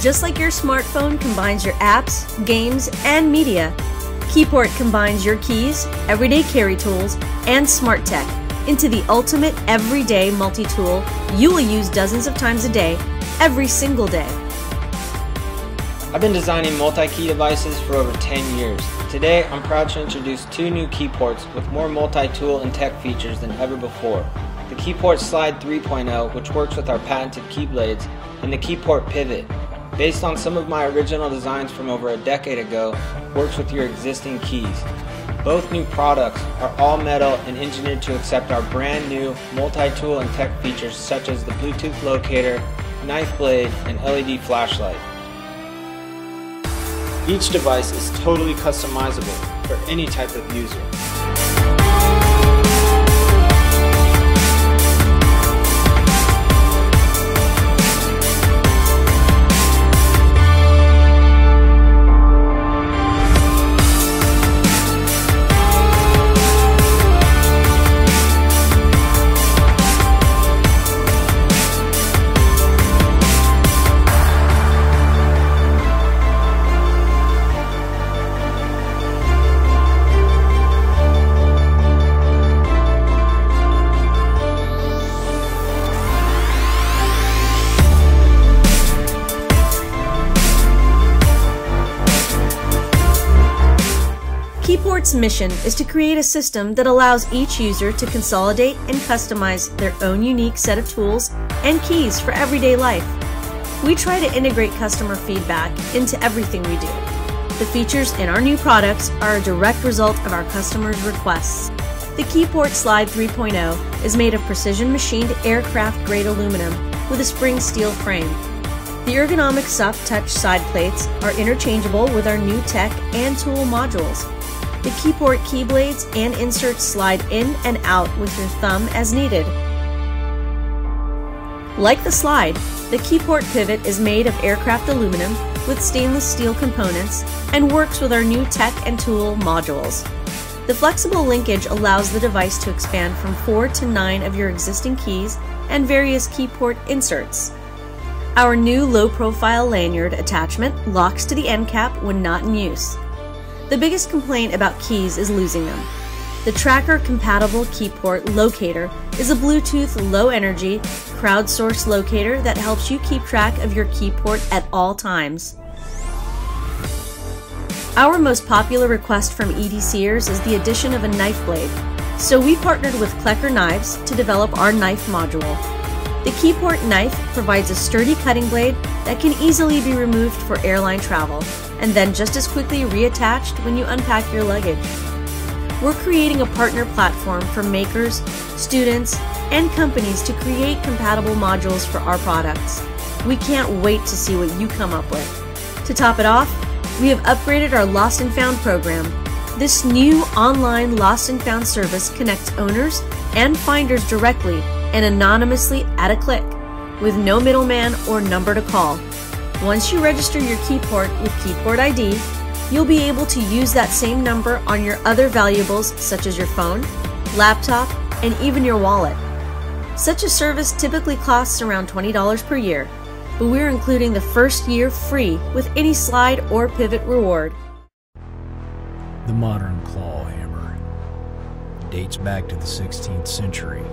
Just like your smartphone combines your apps, games, and media, Keyport combines your keys, everyday carry tools, and smart tech into the ultimate everyday multi-tool you will use dozens of times a day, every single day. I've been designing multi-key devices for over 10 years. Today, I'm proud to introduce two new Keyports with more multi-tool and tech features than ever before. The Keyport Slide 3.0, which works with our patented key blades, and the Keyport Pivot, based on some of my original designs from over a decade ago, works with your existing keys. Both new products are all metal and engineered to accept our brand new multi-tool and tech features such as the Bluetooth locator, knife blade, and LED flashlight. Each device is totally customizable for any type of user. Keyport's mission is to create a system that allows each user to consolidate and customize their own unique set of tools and keys for everyday life. We try to integrate customer feedback into everything we do. The features in our new products are a direct result of our customers' requests. The Keyport Slide 3.0 is made of precision machined aircraft-grade aluminum with a spring steel frame. The ergonomic soft touch side plates are interchangeable with our new tech and tool modules. The Keyport key blades and inserts slide in and out with your thumb as needed. Like the Slide, the Keyport Pivot is made of aircraft aluminum with stainless steel components and works with our new tech and tool modules. The flexible linkage allows the device to expand from 4 to 9 of your existing keys and various Keyport inserts. Our new low-profile lanyard attachment locks to the end cap when not in use. The biggest complaint about keys is losing them. The tracker-compatible Keyport locator is a Bluetooth low-energy, crowdsourced locator that helps you keep track of your Keyport at all times. Our most popular request from EDCers is the addition of a knife blade, so we partnered with Klecker Knives to develop our knife module. The Keyport knife provides a sturdy cutting blade that can easily be removed for airline travel, and then just as quickly reattached when you unpack your luggage. We're creating a partner platform for makers, students, and companies to create compatible modules for our products. We can't wait to see what you come up with. To top it off, we have upgraded our Lost and Found program. This new online Lost and Found service connects owners and finders directly and anonymously at a click, with no middleman or number to call. Once you register your Keyport with Keyport ID, you'll be able to use that same number on your other valuables such as your phone, laptop, and even your wallet. Such a service typically costs around $20 per year, but we're including the first year free with any Slide or Pivot reward. The modern claw hammer dates back to the 16th century.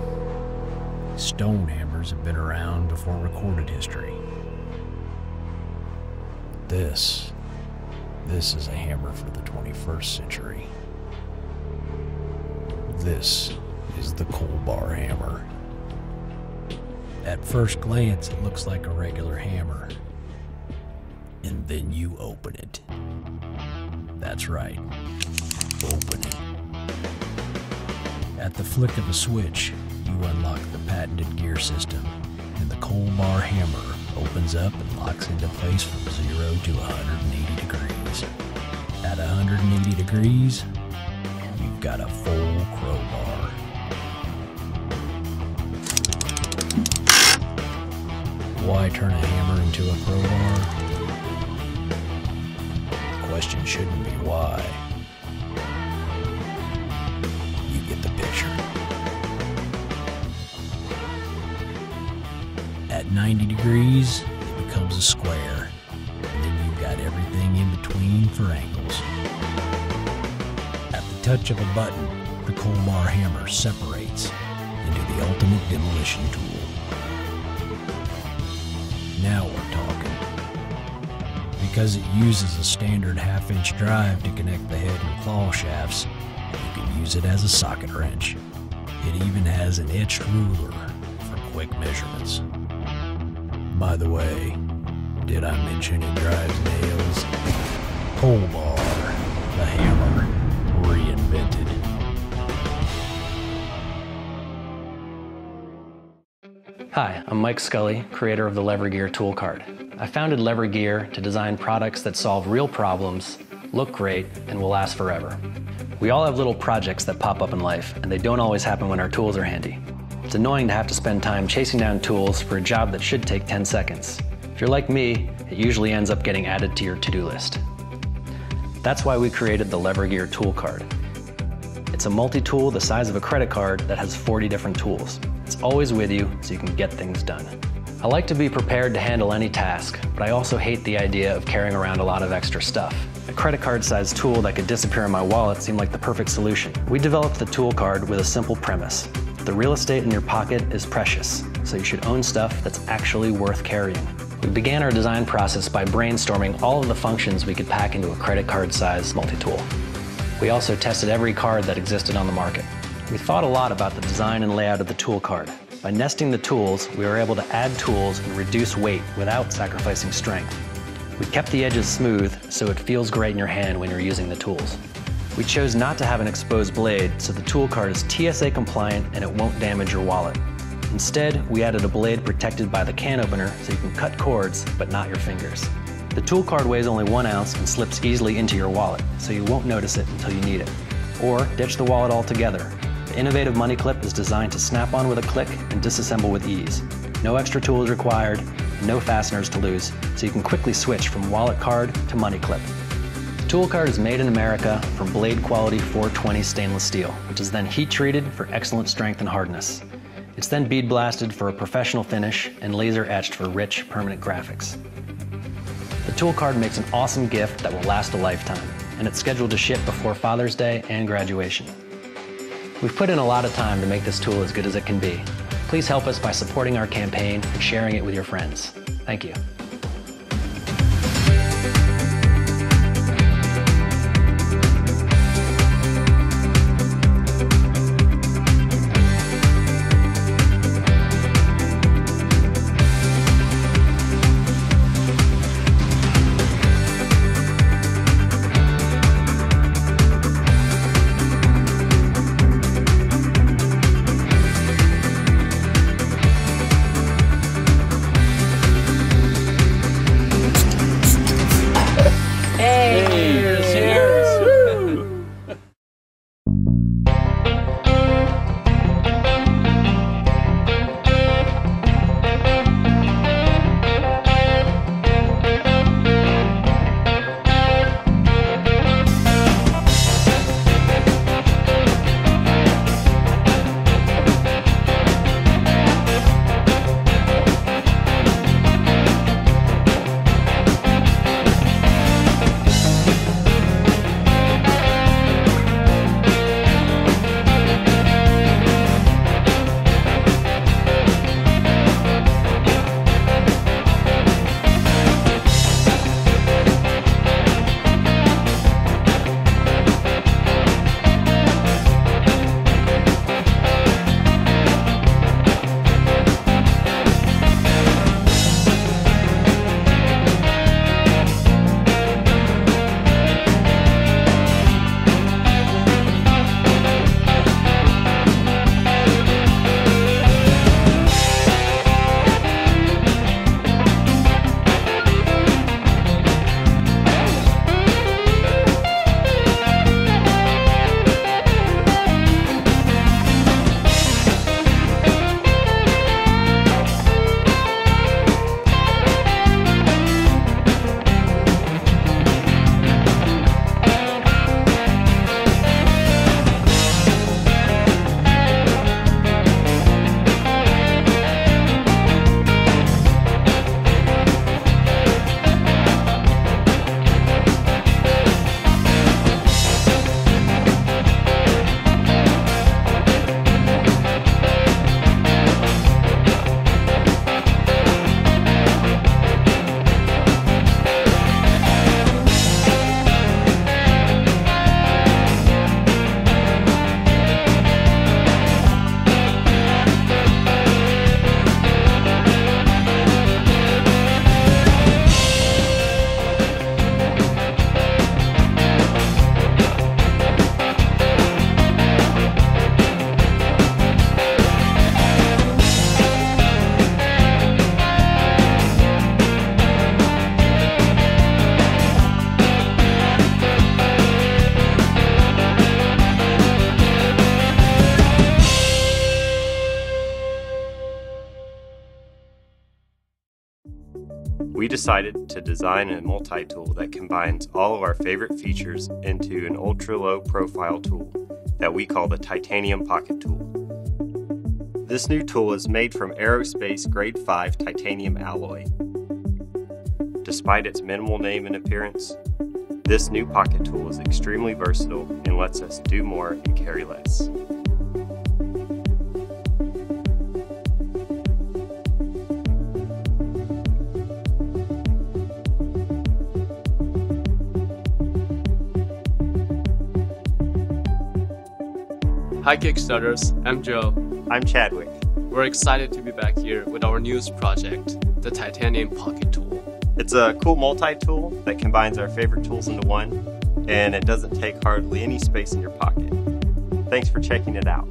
Stone hammers have been around before recorded history. This is a hammer for the 21st century. This is the coal bar hammer. At first glance, it looks like a regular hammer. And then you open it. That's right, open it. At the flick of a switch, you unlock the patented gear system, and the coal bar hammer opens up and locks into place from 0 to 180 degrees. At 180 degrees, you've got a full crowbar. Why turn a hammer into a crowbar? The question shouldn't be why. You get the picture. At 90 degrees, it becomes a square. for angles. At the touch of a button, the coal bar hammer separates into the ultimate demolition tool. Now we're talking. Because it uses a standard half-inch drive to connect the head and claw shafts, you can use it as a socket wrench. It even has an etched ruler for quick measurements. By the way, did I mention it drives nails? Coal bar, the hammer, reinvented. Hi, I'm Mike Scully, creator of the Lever Gear Toolcard. I founded Lever Gear to design products that solve real problems, look great, and will last forever. We all have little projects that pop up in life, and they don't always happen when our tools are handy. It's annoying to have to spend time chasing down tools for a job that should take 10 seconds. If you're like me, it usually ends up getting added to your to-do list. That's why we created the Lever Gear Toolcard. It's a multi-tool the size of a credit card that has 40 different tools. It's always with you, so you can get things done. I like to be prepared to handle any task, but I also hate the idea of carrying around a lot of extra stuff. A credit card-sized tool that could disappear in my wallet seemed like the perfect solution. We developed the Toolcard with a simple premise. The real estate in your pocket is precious, so you should own stuff that's actually worth carrying. We began our design process by brainstorming all of the functions we could pack into a credit card-sized multi-tool. We also tested every card that existed on the market. We thought a lot about the design and layout of the Toolcard. By nesting the tools, we were able to add tools and reduce weight without sacrificing strength. We kept the edges smooth so it feels great in your hand when you're using the tools. We chose not to have an exposed blade, so the Toolcard is TSA compliant and it won't damage your wallet. Instead, we added a blade protected by the can opener so you can cut cords, but not your fingers. The Toolcard weighs only 1 ounce and slips easily into your wallet, so you won't notice it until you need it. Or ditch the wallet altogether. The innovative money clip is designed to snap on with a click and disassemble with ease. No extra tools required, and no fasteners to lose, so you can quickly switch from wallet card to money clip. The Toolcard is made in America from blade quality 420 stainless steel, which is then heat treated for excellent strength and hardness. It's then bead blasted for a professional finish and laser etched for rich, permanent graphics. The Toolcard makes an awesome gift that will last a lifetime, and it's scheduled to ship before Father's Day and graduation. We've put in a lot of time to make this tool as good as it can be. Please help us by supporting our campaign and sharing it with your friends. Thank you. We decided to design a multi-tool that combines all of our favorite features into an ultra-low profile tool that we call the Titanium Pocket Tool. This new tool is made from aerospace grade 5 titanium alloy. Despite its minimal name and appearance, this new pocket tool is extremely versatile and lets us do more and carry less. Hi Kickstarters, I'm Joe. I'm Chadwick. We're excited to be back here with our newest project, the Titanium Pocket Tool. It's a cool multi-tool that combines our favorite tools into one, and it doesn't take hardly any space in your pocket. Thanks for checking it out.